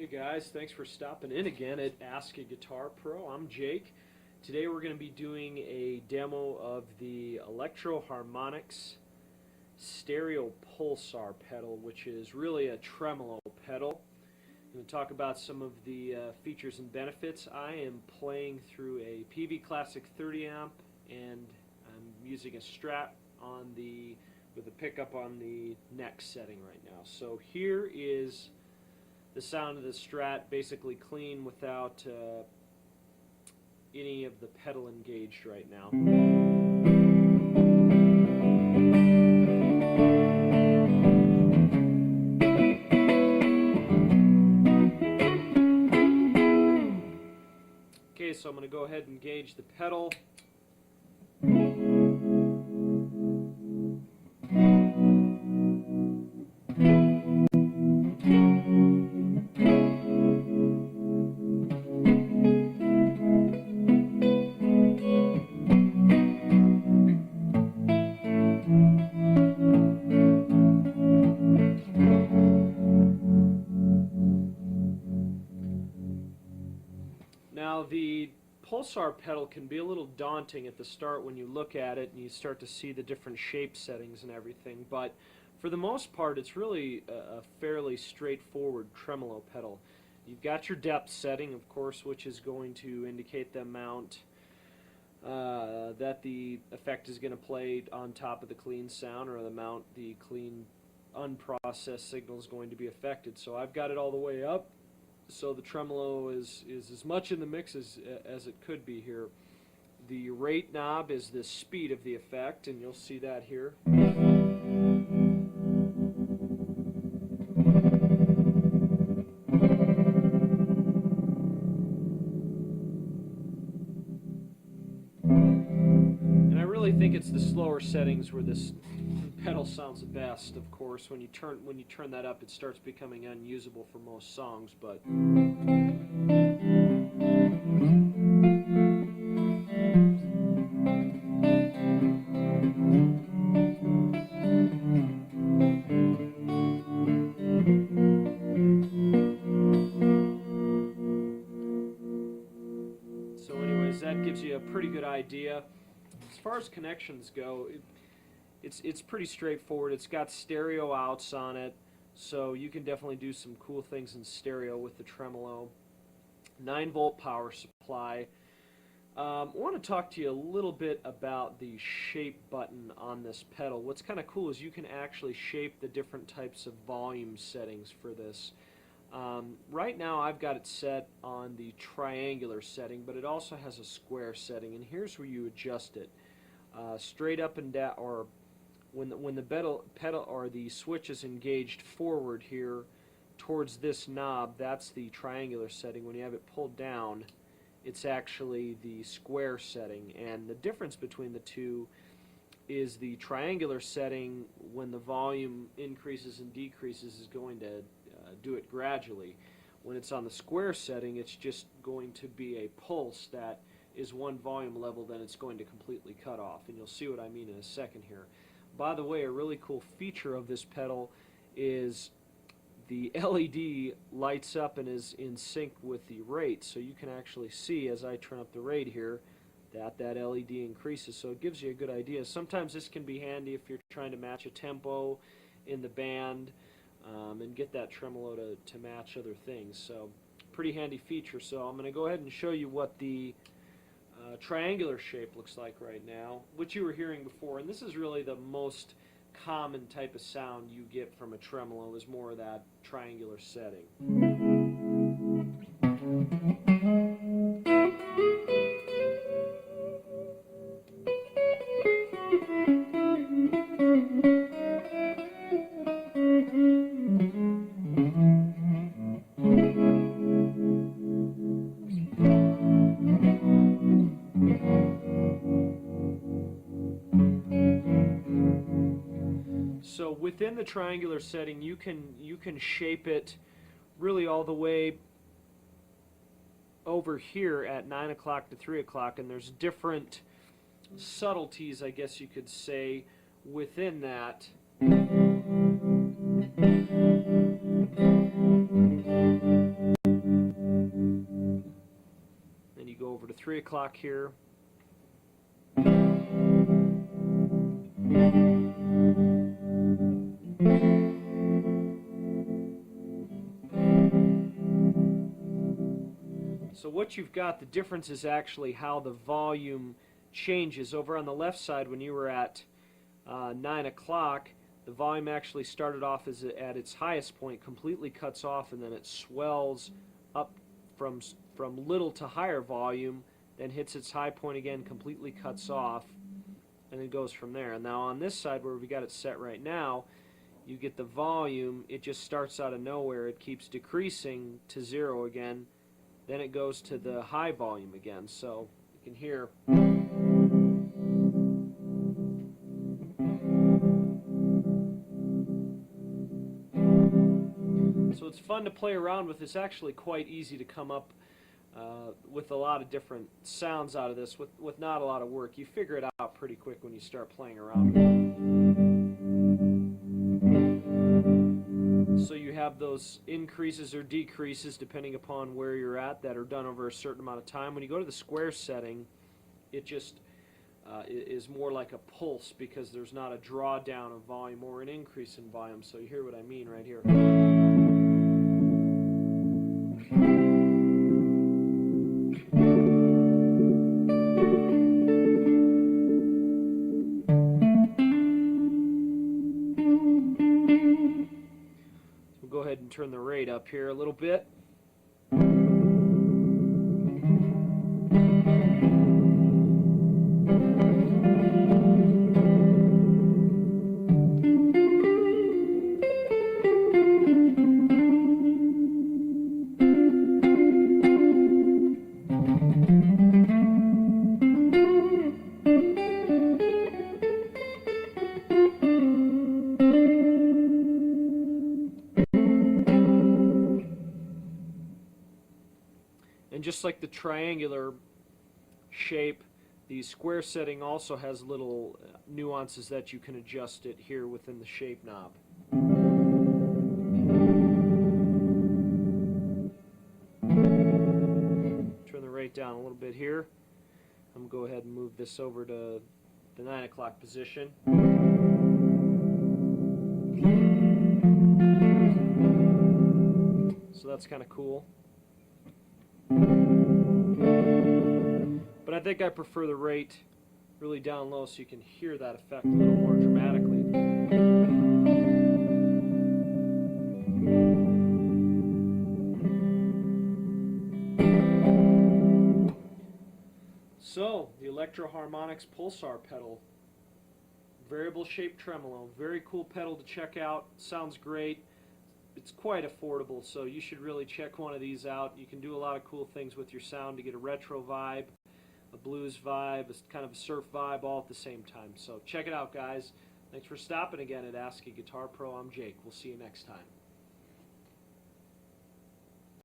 Hey guys, thanks for stopping in again at Ask a Guitar Pro. I'm Jake. Today we're going to be doing a demo of the Electro Harmonix Stereo Pulsar pedal, which is really a tremolo pedal. I'm going to talk about some of the features and benefits. I am playing through a PV Classic 30 amp, and I'm using a Strat with a pickup on the neck setting right now. So here is the sound of the Strat, basically clean without any of the pedal engaged right now. Okay, so I'm going to go ahead and engage the pedal. Now the Pulsar pedal can be a little daunting at the start when you look at it and you start to see the different shape settings and everything, but for the most part it's really a fairly straightforward tremolo pedal. You've got your depth setting, of course, which is going to indicate the amount that the effect is going to play on top of the clean sound, or the amount the clean unprocessed signal is going to be affected. So I've got it all the way up, so the tremolo is as much in the mix as it could be here. The rate knob is the speed of the effect, and you'll see that here. And I really think it's the slower settings where this pedal sounds the best. Of course, when you turn that up, it starts becoming unusable for most songs, but so anyways, that gives you a pretty good idea. As far as connections go, it's pretty straightforward. It's got stereo outs on it, so you can definitely do some cool things in stereo with the tremolo. 9-volt power supply. I want to talk to you a little bit about the shape button on this pedal. What's kind of cool is you can actually shape the different types of volume settings for this. Right now I've got it set on the triangular setting, but it also has a square setting, and here's where you adjust it. Straight up and down, or when the pedal or the switch is engaged forward here towards this knob, that's the triangular setting. When you have it pulled down, it's actually the square setting. And the difference between the two is the triangular setting, when the volume increases and decreases, is going to do it gradually. When it's on the square setting, it's just going to be a pulse that is one volume level, then it's going to completely cut off, and you'll see what I mean in a second here. By the way, a really cool feature of this pedal is the LED lights up and is in sync with the rate, so you can actually see as I turn up the rate here that LED increases, so it gives you a good idea. Sometimes this can be handy if you're trying to match a tempo in the band and get that tremolo to match other things. So pretty handy feature. So I'm going to go ahead and show you what the triangular shape looks like right now, which you were hearing before, and this is really the most common type of sound you get from a tremolo, is more of that triangular setting. So within the triangular setting, you can shape it really all the way over here at 9 o'clock to 3 o'clock, and there's different subtleties, I guess you could say, within that. o'clock here. So what you've got, the difference is actually how the volume changes. Over on the left side, when you were at 9 o'clock, the volume actually started off at its highest point, completely cuts off, and then it swells up from little to higher volume, then hits its high point again, completely cuts off, and then goes from there. And now on this side, where we got it set right now, you get the volume, it just starts out of nowhere, it keeps decreasing to 0 again, then it goes to the high volume again. So you can hear. So it's fun to play around with. It's actually quite easy to come up with a lot of different sounds out of this with not a lot of work. You figure it out pretty quick when you start playing around with it. So you have those increases or decreases depending upon where you're at that are done over a certain amount of time. When you go to the square setting, it just is more like a pulse because there's not a drawdown of volume or an increase in volume. So you hear what I mean right here. We'll go ahead and turn the rate up here a little bit. And just like the triangular shape, the square setting also has little nuances that you can adjust it here within the shape knob. Turn the rate down a little bit here. I'm going to go ahead and move this over to the 9 o'clock position. So that's kind of cool. But I think I prefer the rate really down low so you can hear that effect a little more dramatically. So, the Electro Harmonix Pulsar pedal. Variable shaped tremolo. Very cool pedal to check out. Sounds great. It's quite affordable, so you should really check one of these out. You can do a lot of cool things with your sound to get a retro vibe, a blues vibe, a kind of a surf vibe, all at the same time. So check it out, guys. Thanks for stopping again at Ask a Guitar Pro. I'm Jake. We'll see you next time.